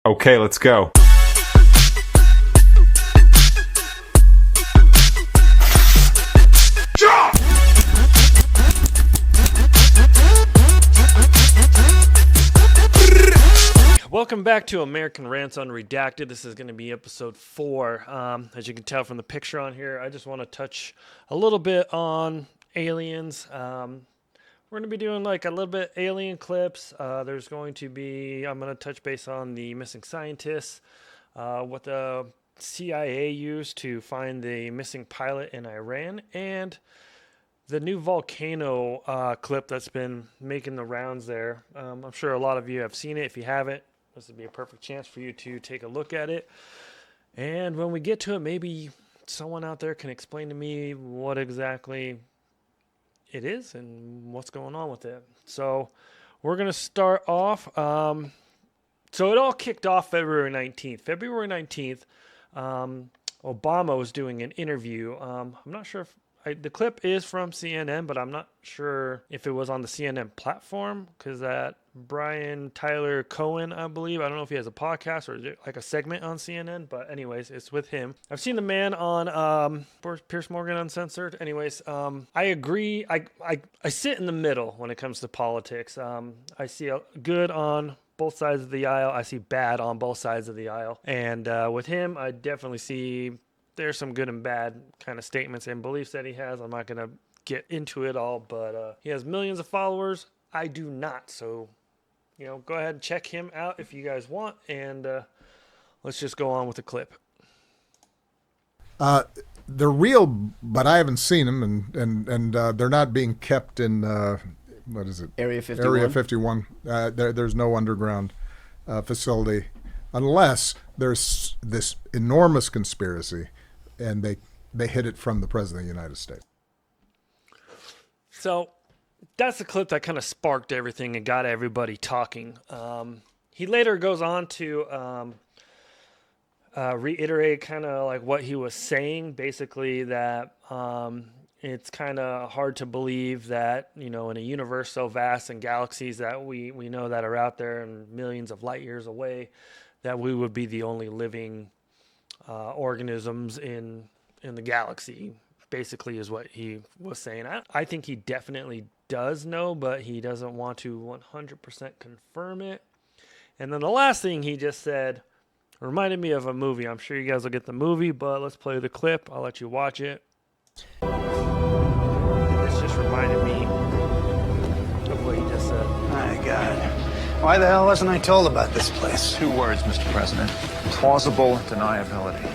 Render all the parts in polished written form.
Okay, let's go. Welcome back to American Rants Unredacted. This is going to be episode 4. As you can tell from the picture on here, I just want to touch a little bit on aliens. We're going to be doing like a little bit alien clips. There's going to be, I'm going to touch base on the missing scientists, what the CIA used to find the missing pilot in Iran, and the new volcano clip that's been making the rounds there. I'm sure a lot of you have seen it. If you haven't, this would be a perfect chance for you to take a look at it. And when we get to it, maybe someone out there can explain to me what exactly it is and what's going on with it. So we're going to start off. So it all kicked off February 19th. February 19th, Obama was doing an interview. I'm not sure if the clip is from CNN, but I'm not sure if it was on the CNN platform because that Brian Tyler Cohen, I believe. I don't know if he has a podcast or like a segment on CNN, but anyways, it's with him. I've seen the man on Pierce Morgan Uncensored. Anyways, I agree. I sit in the middle when it comes to politics. I see a good on both sides of the aisle. I see bad on both sides of the aisle. And with him, I definitely see there's some good and bad kind of statements and beliefs that he has. I'm not going to get into it all, but he has millions of followers. I do not. So, go ahead and check him out if you guys want. And let's just go on with the clip. They're real, but I haven't seen them, and they're not being kept in, what is it? Area 51? Area 51. There's no underground facility unless there's this enormous conspiracy and they hid it from the President of the United States. So that's the clip that kind of sparked everything and got everybody talking. He later goes on to reiterate kind of like what he was saying, basically that it's kind of hard to believe that, in a universe so vast and galaxies that we know that are out there and millions of light years away, that we would be the only living organisms in the galaxy, basically is what he was saying. I think he definitely does know, but he doesn't want to 100% confirm it. And then the last thing he just said reminded me of a movie. I'm sure you guys will get the movie, but let's play the clip. I'll let you watch it. This just reminded me of what he just said. My God. Why the hell wasn't I told about this place? 2 words, Mr. President. Plausible deniability.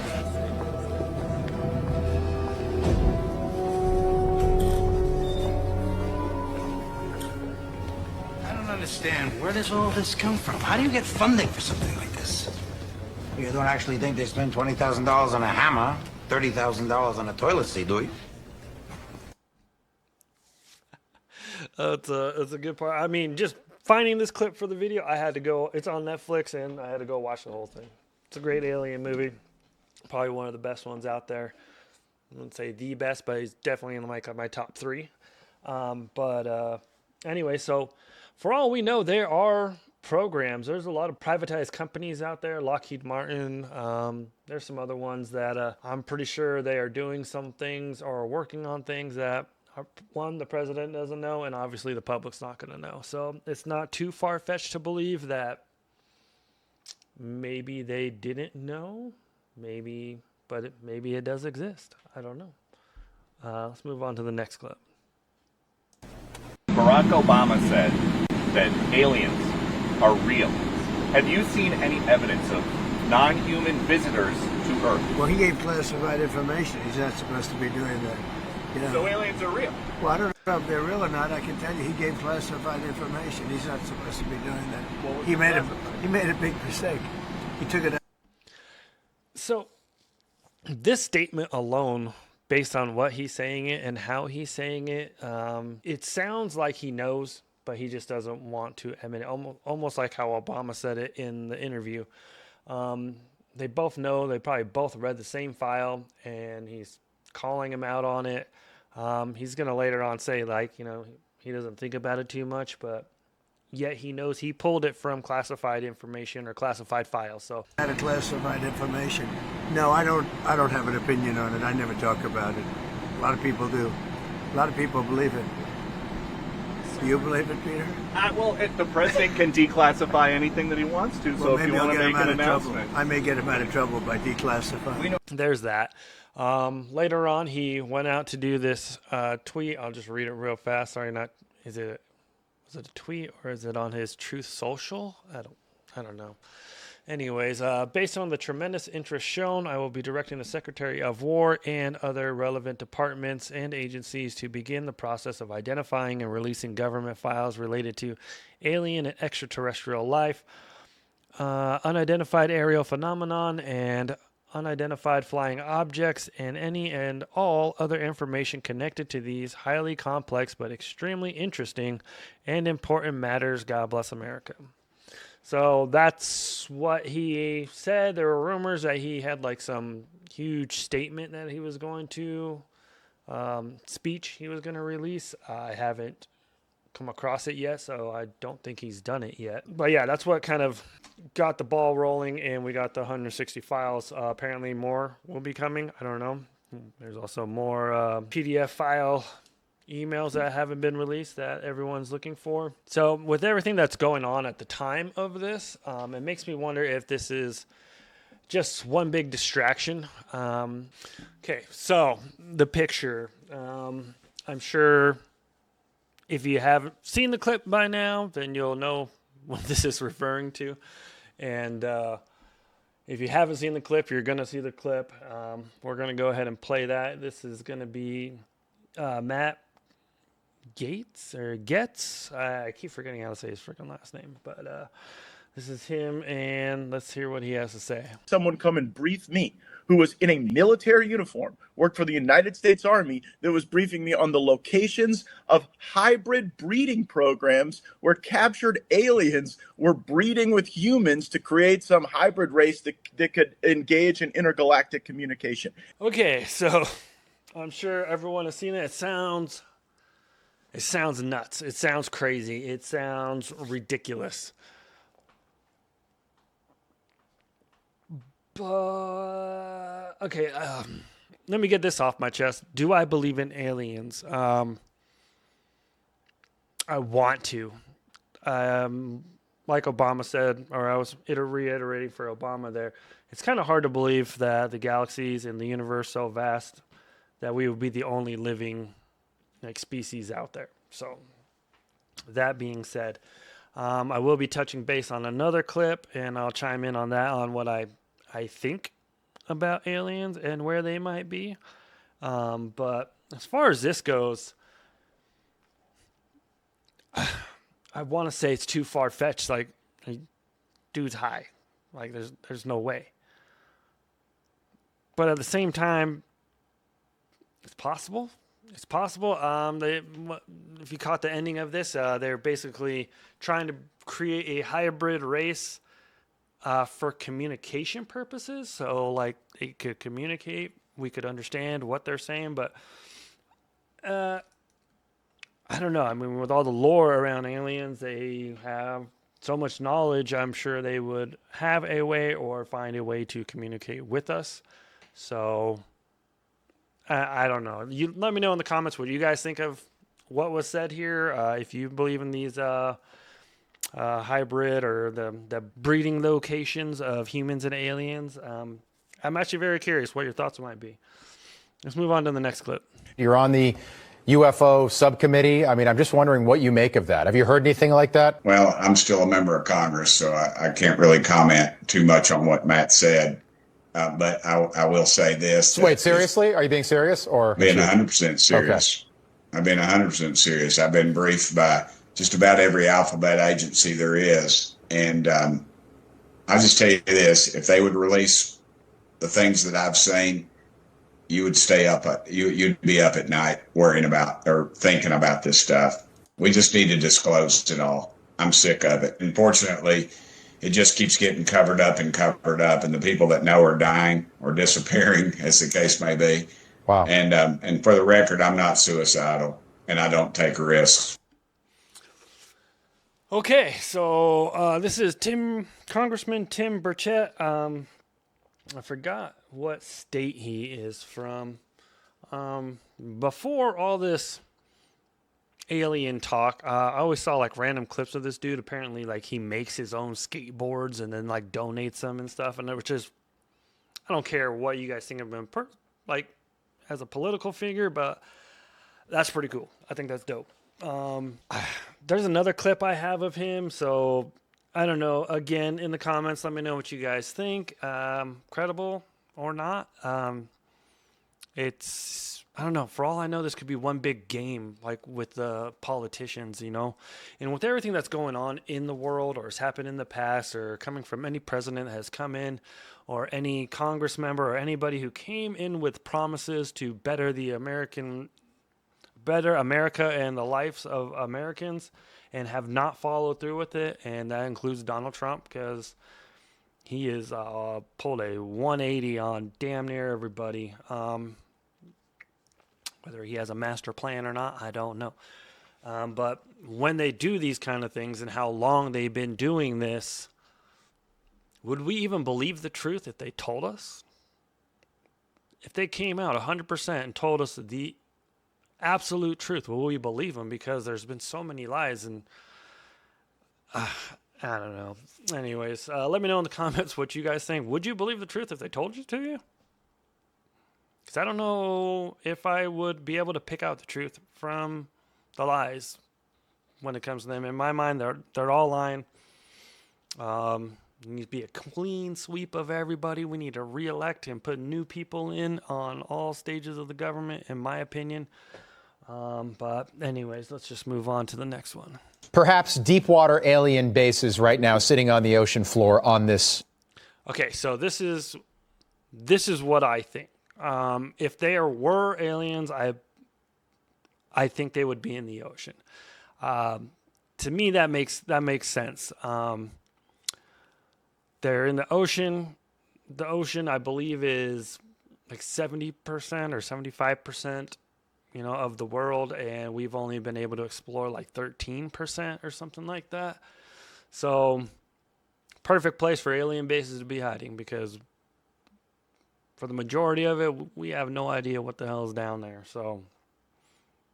I don't understand. Where does all this come from? How do you get funding for something like this? You don't actually think they spend $20,000 on a hammer, $30,000 on a toilet seat, do you? It's a good part. I mean, just finding this clip for the video, I had to go. It's on Netflix, and I had to go watch the whole thing. It's a great alien movie. Probably one of the best ones out there. I wouldn't say the best, but he's definitely in my top 3. Anyway, so for all we know, there are programs. There's a lot of privatized companies out there. Lockheed Martin. There's some other ones that I'm pretty sure they are doing some things or working on things that one, the president doesn't know, and obviously the public's not going to know. So it's not too far-fetched to believe that maybe they didn't know, maybe it does exist. I don't know. Let's move on to the next clip. Barack Obama said that aliens are real. Have you seen any evidence of non-human visitors to Earth? Well, he gave classified information. He's not supposed to be doing that. So aliens are real? Well, I don't know if they're real or not. I can tell you he gave classified information. He's not supposed to be doing that. He made a big mistake. He took it out. So this statement alone, based on what he's saying it and how he's saying it, it sounds like he knows, but he just doesn't want to admit it. Almost like how Obama said it in the interview. They both know. They probably both read the same file, and he's calling him out on it. He's going to later on say, he doesn't think about it too much, but, yet he knows he pulled it from classified information or classified files. So Out of classified information. No, I don't have an opinion on it. I never talk about it. A lot of people do. A lot of people believe it. Do you believe it, Peter? Well, the president can declassify anything that he wants to. So if you want to make an announcement, I may get him out of trouble by declassifying. there's that. Later on, he went out to do this tweet. I'll just read it real fast. Sorry, was it a tweet or is it on his Truth Social? I don't know. Anyways, based on the tremendous interest shown, I will be directing the Secretary of War and other relevant departments and agencies to begin the process of identifying and releasing government files related to alien and extraterrestrial life, unidentified aerial phenomenon, and unidentified flying objects, and any and all other information connected to these highly complex but extremely interesting and important matters. God bless America. So that's what he said. There were rumors that he had like some huge statement that he was going to, speech he was going to release. I haven't come across it yet, so I don't think he's done it yet. But yeah, that's what kind of got the ball rolling, and we got the 160 files. Apparently more will be coming. I don't know. There's also more PDF file emails that haven't been released that everyone's looking for. So with everything that's going on at the time of this, it makes me wonder if this is just one big distraction. Okay, so the picture. I'm sure if you haven't seen the clip by now, then you'll know what this is referring to. And if you haven't seen the clip, you're going to see the clip. We're going to go ahead and play that. This is going to be Matt Getz. I keep forgetting how to say his freaking last name, but this is him, and let's hear what he has to say. Someone come and brief me who was in a military uniform, worked for the United States Army, that was briefing me on the locations of hybrid breeding programs where captured aliens were breeding with humans to create some hybrid race that could engage in intergalactic communication. Okay, so I'm sure everyone has seen it. It sounds nuts. It sounds crazy. It sounds ridiculous. But, okay, let me get this off my chest. Do I believe in aliens? I want to. Like Obama said, or I was reiterating for Obama there, it's kind of hard to believe that the galaxies and the universe so vast that we would be the only living species out there. So that being said, I will be touching base on another clip, and I'll chime in on that, on what I think about aliens and where they might be. But as far as this goes, I want to say it's too far-fetched. Like, dude's high. Like, there's no way. But at the same time, it's possible. It's possible. If you caught the ending of this, they're basically trying to create a hybrid race for communication purposes. So, like, they could communicate. We could understand what they're saying. But I don't know. I mean, with all the lore around aliens, they have so much knowledge. I'm sure they would have a way or find a way to communicate with us. So I don't know. You let me know in the comments what you guys think of what was said here. If you believe in these hybrid or the breeding locations of humans and aliens. I'm actually very curious what your thoughts might be. Let's move on to the next clip. You're on the UFO subcommittee. I mean, I'm just wondering what you make of that. Have you heard anything like that? Well, I'm still a member of Congress, so I can't really comment too much on what Matt said. But I will say this. Wait, seriously? Are you being serious? Or being 100% serious? Okay. I've been 100% serious. I've been briefed by just about every alphabet agency there is. And I'll just tell you this. If they would release the things that I've seen, you would stay up. You'd be up at night worrying about or thinking about this stuff. We just need to disclose it all. I'm sick of it. Unfortunately, it just keeps getting covered up, and the people that know are dying or disappearing, as the case may be. Wow. And for the record, I'm not suicidal, and I don't take risks. Okay, so this is Congressman Tim Burchett. I forgot what state he is from. Before all this alien talk, I always saw like random clips of this dude. Apparently, like he makes his own skateboards and then like donates them and stuff. And it was just, I don't care what you guys think of him, like as a political figure, but that's pretty cool. I think that's dope. There's another clip I have of him, so I don't know. Again, in the comments, let me know what you guys think. Credible or not. It's, I don't know. For all I know, this could be one big game, like with the politicians, you know. And with everything that's going on in the world, or has happened in the past, or coming from any president that has come in, or any Congress member, or anybody who came in with promises to better America and the lives of Americans, and have not followed through with it. And that includes Donald Trump, because he is pulled a 180 on damn near everybody. Whether he has a master plan or not, I don't know. But when they do these kind of things and how long they've been doing this, would we even believe the truth if they told us? If they came out 100% and told us the absolute truth, will we believe them? Because there's been so many lies, and I don't know. Anyways, let me know in the comments what you guys think. Would you believe the truth if they told it to you? Because I don't know if I would be able to pick out the truth from the lies when it comes to them. In my mind, they're all lying. There needs to be a clean sweep of everybody. We need to re-elect and put new people in on all stages of the government, in my opinion. But anyways, let's just move on to the next one. Perhaps deep water alien bases right now sitting on the ocean floor on this. Okay, so this is what I think. If there were aliens, I think they would be in the ocean. To me, that makes sense. They're in the ocean. The ocean, I believe, is like 70% or 75%, of the world, and we've only been able to explore like 13% or something like that. So, perfect place for alien bases to be hiding, because for the majority of it, we have no idea what the hell is down there. So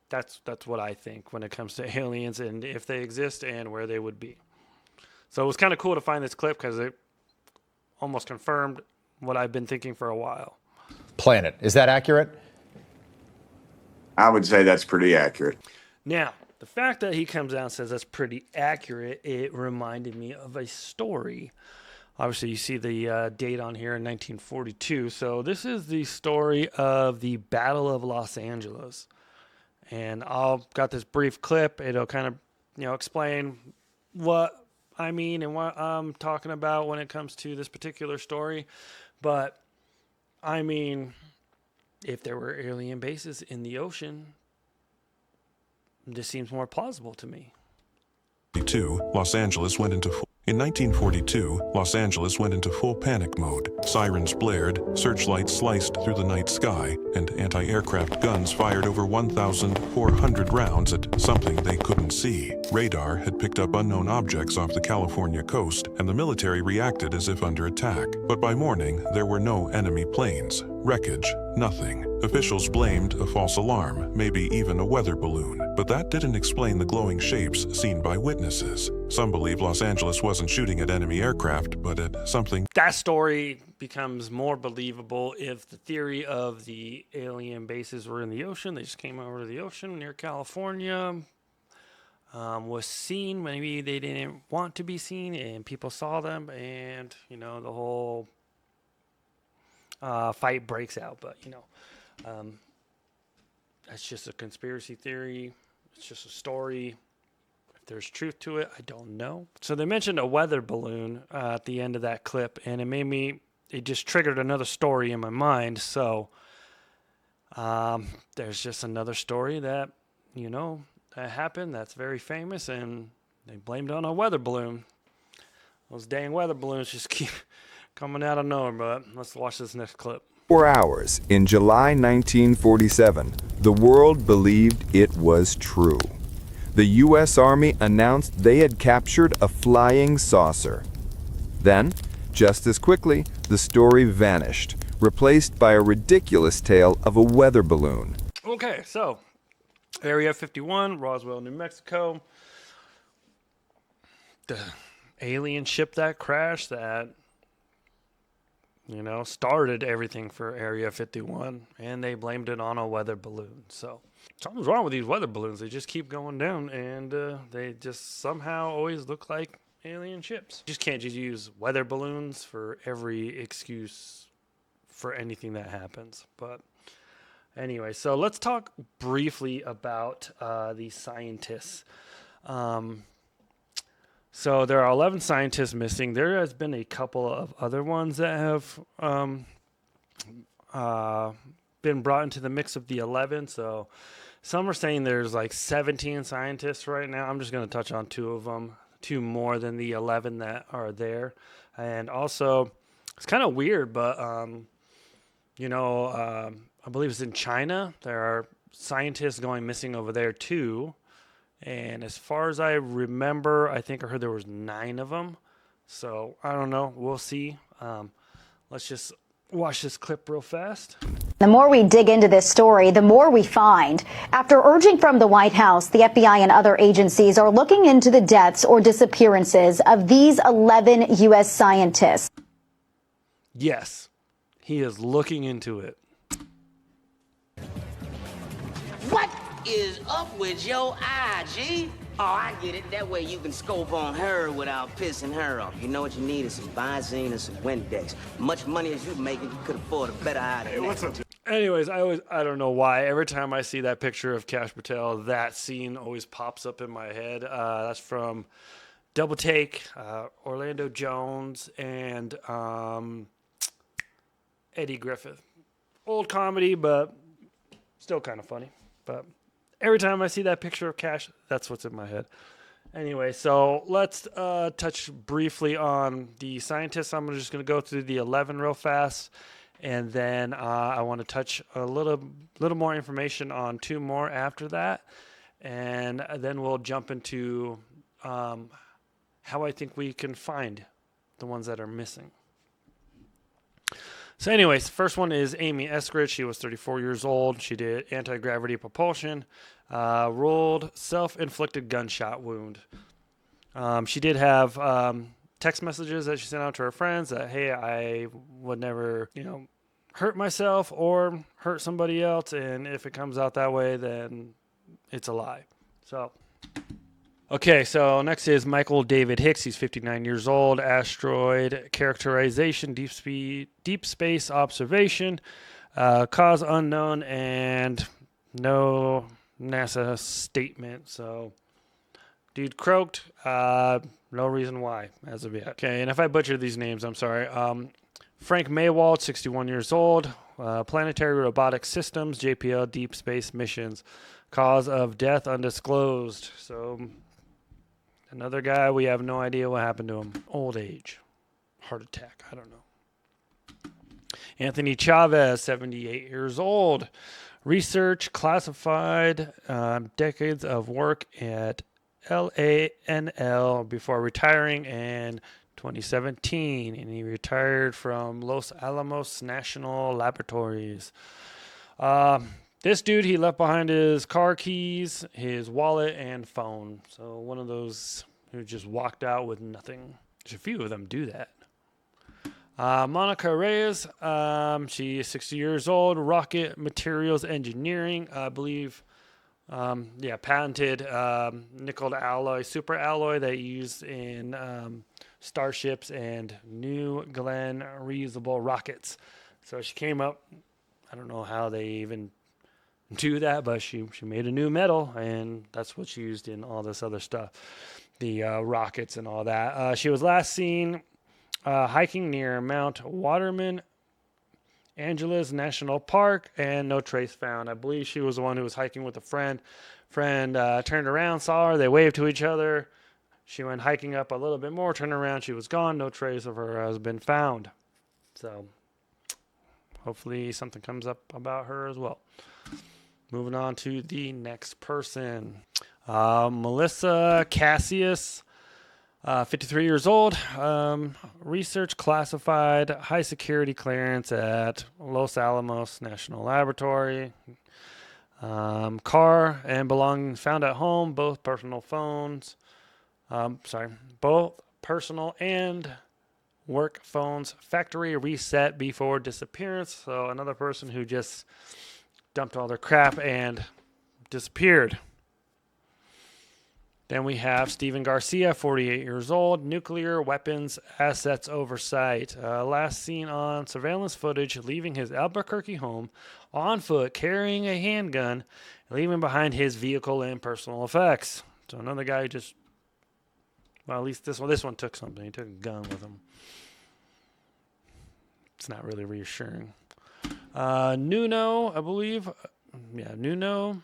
that's what I think when it comes to aliens, and if they exist and where they would be. So it was kind of cool to find this clip because it almost confirmed what I've been thinking for a while. Planet. Is that accurate? I would say that's pretty accurate. Now, the fact that he comes out and says that's pretty accurate, it reminded me of a story. Obviously, you see the date on here in 1942. So this is the story of the Battle of Los Angeles. And I've got this brief clip. It'll kind of, explain what I mean and what I'm talking about when it comes to this particular story. But, I mean, if there were alien bases in the ocean, this seems more plausible to me. In 1942, Los Angeles went into full panic mode. Sirens blared, searchlights sliced through the night sky, and anti-aircraft guns fired over 1,400 rounds at something they couldn't see. Radar had picked up unknown objects off the California coast, and the military reacted as if under attack. But by morning, there were no enemy planes. Wreckage, nothing. Officials blamed a false alarm, maybe even a weather balloon. But that didn't explain the glowing shapes seen by witnesses. Some believe Los Angeles wasn't shooting at enemy aircraft, but at something. That story becomes more believable if the theory of the alien bases were in the ocean. They just came over to the ocean near California. Was seen. Maybe they didn't want to be seen, and people saw them, and, the whole fight breaks out. But, that's just a conspiracy theory. It's just a story. If there's truth to it, I don't know. So they mentioned a weather balloon at the end of that clip, and it just triggered another story in my mind. So there's just another story that, that happened that's very famous, and they blamed it on a weather balloon. Those dang weather balloons just keep coming out of nowhere. But let's watch this next clip. 4 hours in July 1947, the world believed it was true. the U.S. Army announced they had captured a flying saucer. Then, just as quickly, the story vanished, replaced by a ridiculous tale of a weather balloon. Okay, so Area 51, Roswell, New Mexico. The alien ship that crashed that, started everything for Area 51, and they blamed it on a weather balloon. So something's wrong with these weather balloons. They just keep going down, and they just somehow always look like alien ships. You just can't just use weather balloons for every excuse for anything that happens. But anyway, so let's talk briefly about the scientists. So there are 11 scientists missing. There has been a couple of other ones that have been brought into the mix of the 11. So some are saying there's like 17 scientists right now. I'm just going to touch on two of them, two more than the 11 that are there. And also, it's kind of weird, but, I believe it's in China. There are scientists going missing over there too. And as far as I remember, I think I heard there was 9 of them. So I don't know. We'll see. Let's just watch this clip real fast. The more we dig into this story, the more we find. After urging from the White House, the FBI and other agencies are looking into the deaths or disappearances of these 11 U.S. scientists. Yes, he is looking into it. What is up with your eye, G? Oh, I get it. That way you can scope on her without pissing her off. You know what you need is some Visine and some Windex. Much money as you making, you could afford a better eye than that. Anyways, I don't know why. Every time I see that picture of Kash Patel, that scene always pops up in my head. That's from Double Take, Orlando Jones, and Eddie Griffith. Old comedy, but still kind of funny. But every time I see that picture of Kash, that's what's in my head. Anyway, so let's touch briefly on the scientists. I'm just going to go through the 11 real fast. And then I want to touch a little more information on 2 more after that. And then we'll jump into how I think we can find the ones that are missing. So anyways, first one is Amy Eskridge. She was 34 years old. She did anti-gravity propulsion, rolled self-inflicted gunshot wound. She did have text messages that she sent out to her friends that, hey, I would never, hurt myself or hurt somebody else. And if it comes out that way, then it's a lie. So, okay, so next is Michael David Hicks. He's 59 years old. Asteroid characterization, deep space observation, cause unknown, and no NASA statement. So, dude croaked. No reason why as of yet. Okay, and if I butcher these names, I'm sorry. Frank Maywald, 61 years old. Planetary Robotic Systems, JPL Deep Space Missions. Cause of death undisclosed. So, another guy, we have no idea what happened to him. Old age. Heart attack. I don't know. Anthony Chavez, 78 years old. Research classified decades of work at LANL before retiring in 2017. And he retired from Los Alamos National Laboratories. This dude, he left behind his car keys, his wallet, and phone. So one of those who just walked out with nothing. There's a few of them do that. Monica Reyes, she is 60 years old. Rocket Materials Engineering, I believe. Patented nickel alloy, super alloy they use in starships and New Glenn reusable rockets. So she came up. I don't know how they even do that, but she made a new metal, and that's what's used in all this other stuff, the rockets and all that. She was last seen hiking near Mount Waterman Angeles National Park, and no trace found. I believe she was the one who was hiking with a friend. Friend turned around, saw her, they waved to each other. She went hiking up a little bit more, turned around, she was gone. No trace of her has been found. So hopefully something comes up about her as well. Moving on to the next person. Melissa Cassius, 53 years old, research classified, high security clearance at Los Alamos National Laboratory. Car and belongings found at home, both personal phones. Both personal and work phones. Factory reset before disappearance. So another person who just dumped all their crap and disappeared. Then we have Stephen Garcia, 48 years old, nuclear weapons assets oversight. Last seen on surveillance footage leaving his Albuquerque home on foot, carrying a handgun, leaving behind his vehicle and personal effects. So another guy who just, well, at least this one took something. He took a gun with him. It's not really reassuring. Nuno, I believe. Yeah, Nuno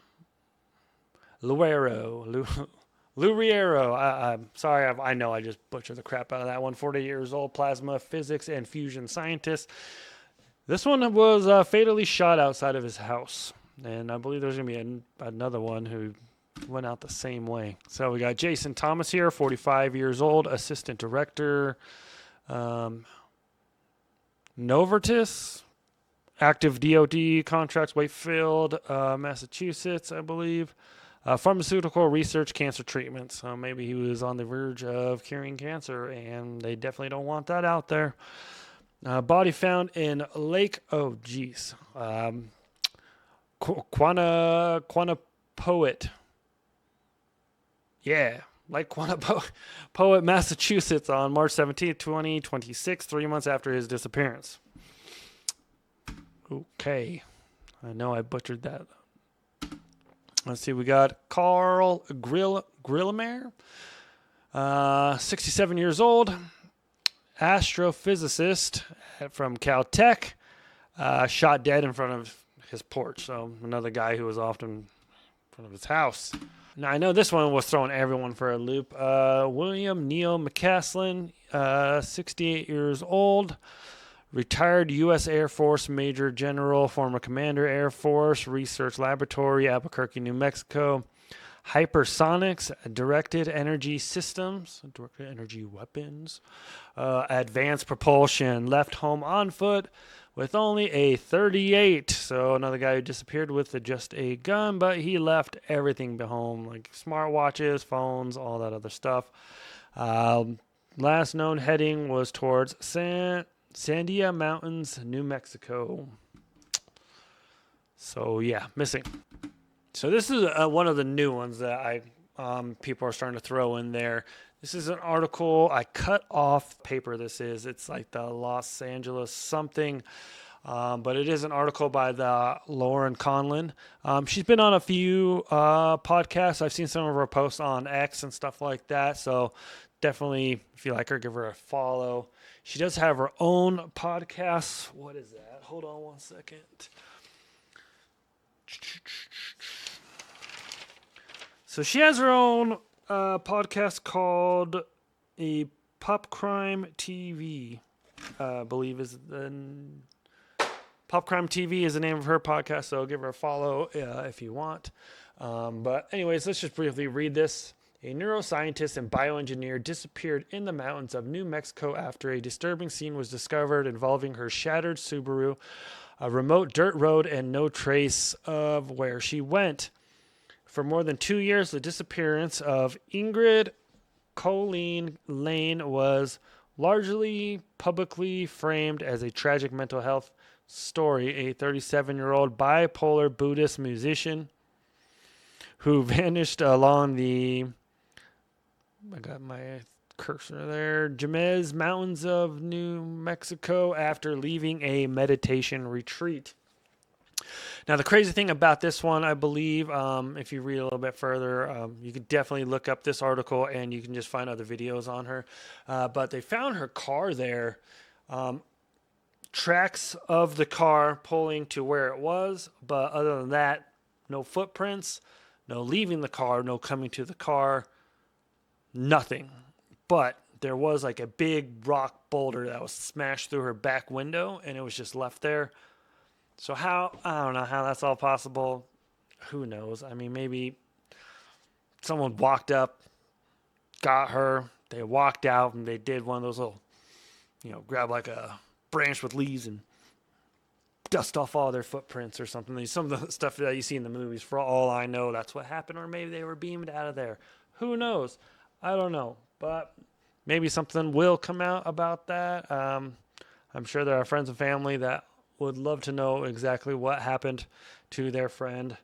Luero. Luriero, I'm sorry, I know I just butchered the crap out of that one. 48 years old, plasma physics and fusion scientist. This one was fatally shot outside of his house. And I believe there's going to be another one who went out the same way. So we got Jason Thomas here, 45 years old, assistant director. Novartis, active DoD contracts, Wakefield, Massachusetts, I believe. Pharmaceutical research, cancer treatment. So maybe he was on the verge of curing cancer, and they definitely don't want that out there. Body found in Lake, Quannapoet. Yeah, Lake Quannapoet, Massachusetts on March 17th, 2026, 3 months after his disappearance. Okay. I know I butchered that. Let's see, we got Carl Grillemer, 67 years old, astrophysicist from Caltech, shot dead in front of his porch. So another guy who was often in front of his house. Now, I know this one was throwing everyone for a loop. William Neal McCaslin, 68 years old. Retired U.S. Air Force Major General, former Commander Air Force Research Laboratory, Albuquerque, New Mexico. Hypersonics, directed energy systems, directed energy weapons, advanced propulsion. Left home on foot with only a .38. So another guy who disappeared with just a gun, but he left everything home, like smartwatches, phones, all that other stuff. Last known heading was towards Sandia Mountains, New Mexico. So yeah, missing. So this is one of the new ones that people are starting to throw in there. This is an article I cut off paper. It's like the Los Angeles something, but it is an article by the Lauren Conlin. She's been on a few podcasts. I've seen some of her posts on X and stuff like that. So definitely, if you like her, give her a follow. She does have her own podcast. What is that? Hold on one second. So she has her own podcast called a Pop Crime TV. I believe is the Pop Crime TV is the name of her podcast. So give her a follow if you want. But anyways, let's just briefly read this. A neuroscientist and bioengineer disappeared in the mountains of New Mexico after a disturbing scene was discovered involving her shattered Subaru, a remote dirt road, and no trace of where she went. For more than 2 years, the disappearance of Ingrid Colleen Lane was largely publicly framed as a tragic mental health story. A 37-year-old bipolar Buddhist musician who vanished along the... I got my cursor there. Jemez Mountains of New Mexico after leaving a meditation retreat. Now, the crazy thing about this one, I believe, if you read a little bit further, you can definitely look up this article and you can just find other videos on her. But they found her car there. Tracks of the car pulling to where it was. But other than that, no footprints, no leaving the car, no coming to the car. Nothing. But there was like a big rock boulder that was smashed through her back window and it was just left there. So I don't know how that's all possible. Who knows? I mean, maybe someone walked up, got her. They walked out and they did one of those little, grab like a branch with leaves and dust off all their footprints or something. Some of the stuff that you see in the movies, for all I know, that's what happened. Or maybe they were beamed out of there. Who knows? I don't know. But maybe something will come out about that. I'm sure there are friends and family that would love to know exactly what happened to their friend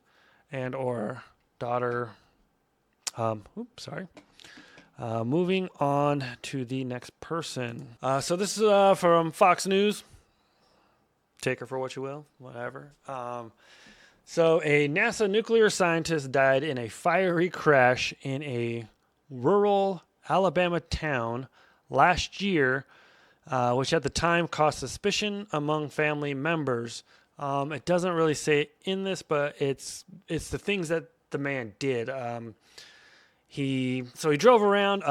and or daughter. Moving on to the next person. So this is from Fox News. Take her for what you will, whatever. So a NASA nuclear scientist died in a fiery crash in a rural Alabama town last year, which at the time caused suspicion among family members. It doesn't really say in this, but it's the things that the man did. He drove around.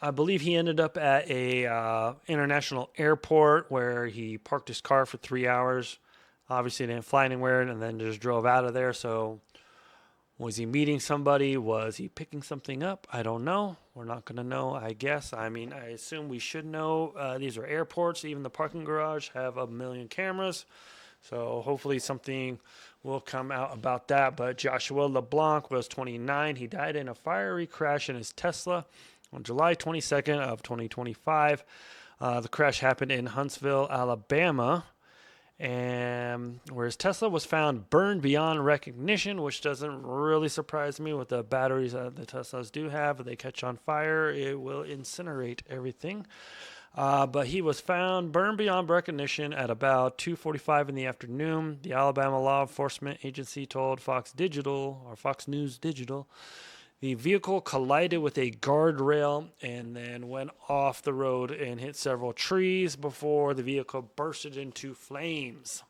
I believe he ended up at a international airport where he parked his car for 3 hours. Obviously didn't fly anywhere, and then just drove out of there. So was he meeting somebody? Was he picking something up? I don't know. We're not going to know, I guess. I mean, I assume we should know. These are airports. Even the parking garage have 1 million cameras. So hopefully something will come out about that. But Joshua LeBlanc was 29. He died in a fiery crash in his Tesla on July 22nd of 2025. The crash happened in Huntsville, Alabama, and where his Tesla was found burned beyond recognition, which doesn't really surprise me with the batteries that the Teslas do have. If they catch on fire, it will incinerate everything. But he was found burned beyond recognition at about 2:45 in the afternoon. The Alabama Law Enforcement Agency told Fox News Digital the vehicle collided with a guardrail and then went off the road and hit several trees before the vehicle bursted into flames.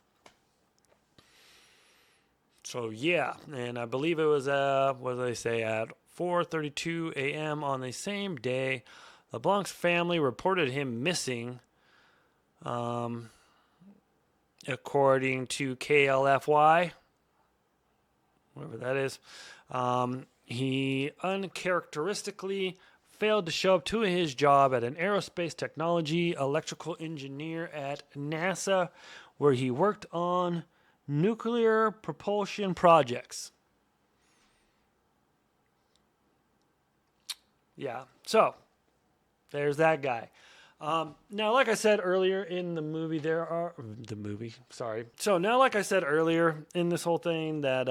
So yeah, and I believe it was at 4:32 a.m. on the same day. LeBlanc's family reported him missing, according to KLFY, whatever that is. He uncharacteristically failed to show up to his job at an aerospace technology electrical engineer at NASA, where he worked on nuclear propulsion projects. Yeah, so there's that guy. Now, like I said earlier in the movie, So now, like I said earlier in this whole thing, that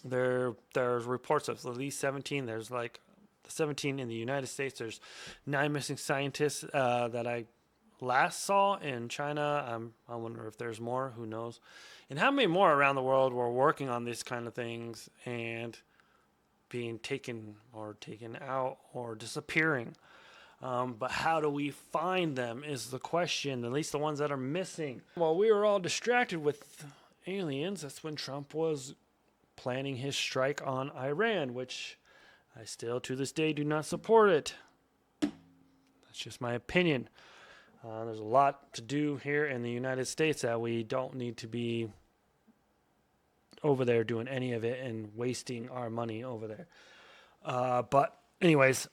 there's reports of at least 17. There's like 17 in the United States. There's 9 missing scientists that I last saw in China. I wonder if there's more. Who knows? And how many more around the world were working on these kind of things and being taken out or disappearing. But how do we find them is the question, at least the ones that are missing. While we were all distracted with aliens, that's when Trump was planning his strike on Iran, which I still to this day do not support it. That's just my opinion. There's a lot to do here in the United States that we don't need to be over there doing any of it and wasting our money over there. But anyways,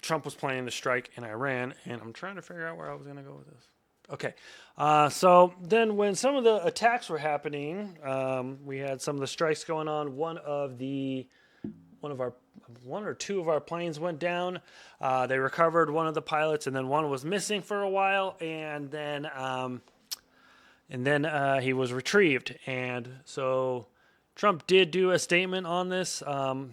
Trump was planning to strike in Iran, and I'm trying to figure out where I was going to go with this. Okay, so then when some of the attacks were happening, we had some of the strikes going on. One or two of our planes went down. They recovered one of the pilots, and then one was missing for a while, and then he was retrieved. And so Trump did do a statement on this. I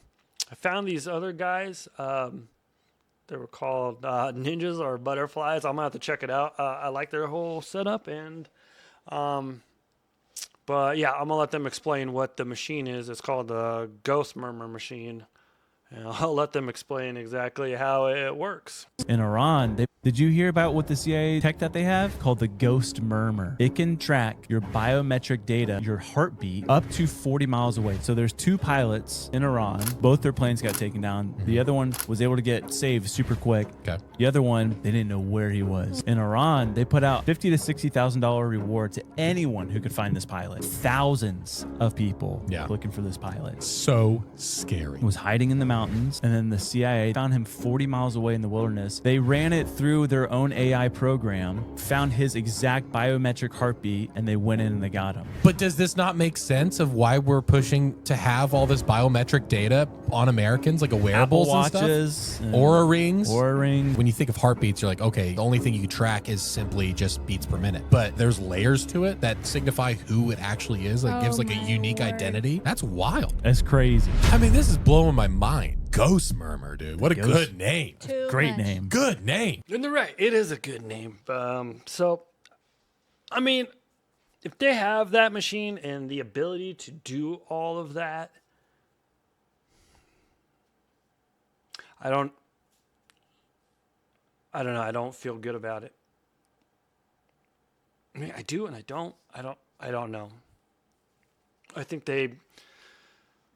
found these other guys. They were called ninjas or butterflies. I'm gonna have to check it out. I like their whole setup, and but yeah, I'm gonna let them explain what the machine is. It's called the Ghost Murmur machine, And I'll let them explain exactly how it works. In Iran, did you hear about what the CIA tech that they have called the ghost murmur? It can track your biometric data, your heartbeat, up to 40 miles away. So there's 2 pilots in Iran. Both their planes got taken down. The other one was able to get saved super quick. Okay. The other one, they didn't know where he was. In Iran, they put out $50,000 to $60,000 reward to anyone who could find this pilot. Thousands of people looking for this pilot. So scary. He was hiding in the mountains, and then the CIA found him 40 miles away in the wilderness. They ran it through their own AI program, found his exact biometric heartbeat, and they went in and they got him. But does this not make sense of why we're pushing to have all this biometric data on Americans, like a wearables Apple and watches, stuff? Aura rings. Aura ring. When you think of heartbeats, you're like, okay, the only thing you can track is simply just beats per minute. But there's layers to it that signify who it actually is, that gives like a unique identity. That's wild. That's crazy. I mean, this is blowing my mind. Ghost Murmur, dude. What a good name. Great name. Good name. And they're right. It is a good name. So, I mean, if they have that machine and the ability to do all of that, I don't know. I don't feel good about it. I mean, I do and I don't. I don't know. I think they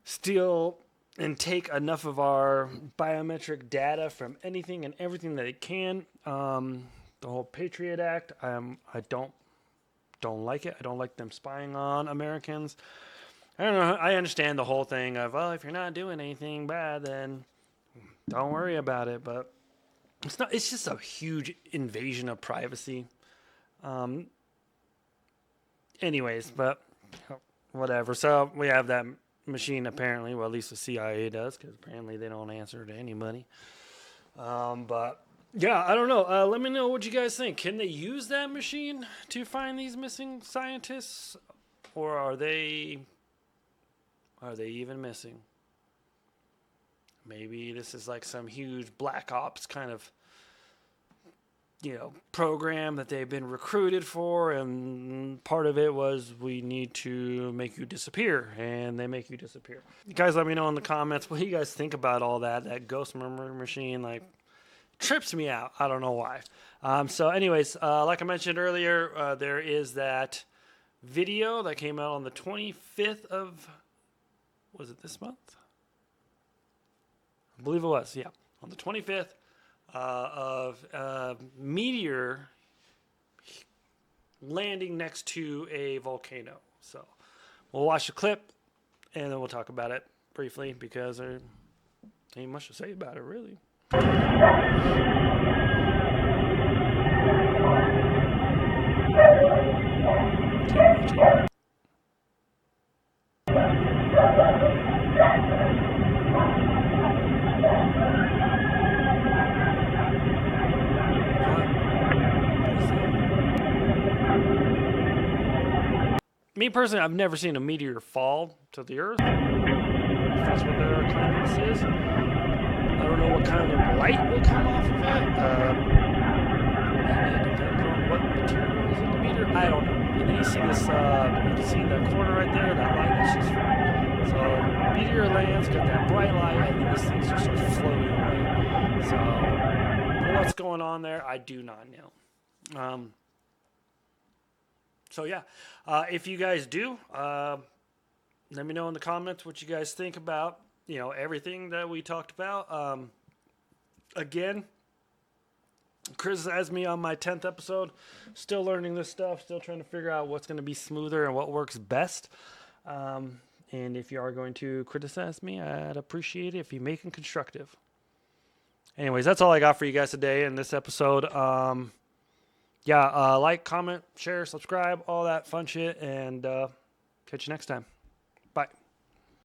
steal and take enough of our biometric data from anything and everything that they can. The whole Patriot Act, I don't like it. I don't like them spying on Americans. I don't know. I understand the whole thing of, well, if you're not doing anything bad, then don't worry about it. But it's not. It's just a huge invasion of privacy. Anyways, but whatever. So we have that machine apparently. Well, at least the CIA does, because apparently they don't answer to anybody. But yeah, I don't know. Let me know what you guys think. Can they use that machine to find these missing scientists, or are they even missing? Maybe this is like some huge Black Ops kind of, program that they've been recruited for, and part of it was we need to make you disappear, and they make you disappear. You guys let me know in the comments what you guys think about all that. That ghost murmur machine, like, trips me out. I don't know why. So anyways, like I mentioned earlier, there is that video that came out on the 25th of, was it this month? I believe it was, yeah. On the 25th of meteor landing next to a volcano. So we'll watch the clip and then we'll talk about it briefly, because there ain't much to say about it, really. Me personally, I've never seen a meteor fall to the Earth. If that's what their claim is. I don't know what kind of light will come off of it. It depends on what material is in the meteor. I don't know. And then you see this, you can see that corner right there, that light that's just from. So meteor lands, got that bright light, and then this thing just starts floating away. So what's going on there, I do not know. So yeah, if you guys do, let me know in the comments what you guys think about, everything that we talked about. Again, criticize me on my 10th episode. Still learning this stuff, still trying to figure out what's going to be smoother and what works best. And if you are going to criticize me, I'd appreciate it if you make it constructive. Anyways, that's all I got for you guys today in this episode. Like, comment, share, subscribe, all that fun shit, and catch you next time.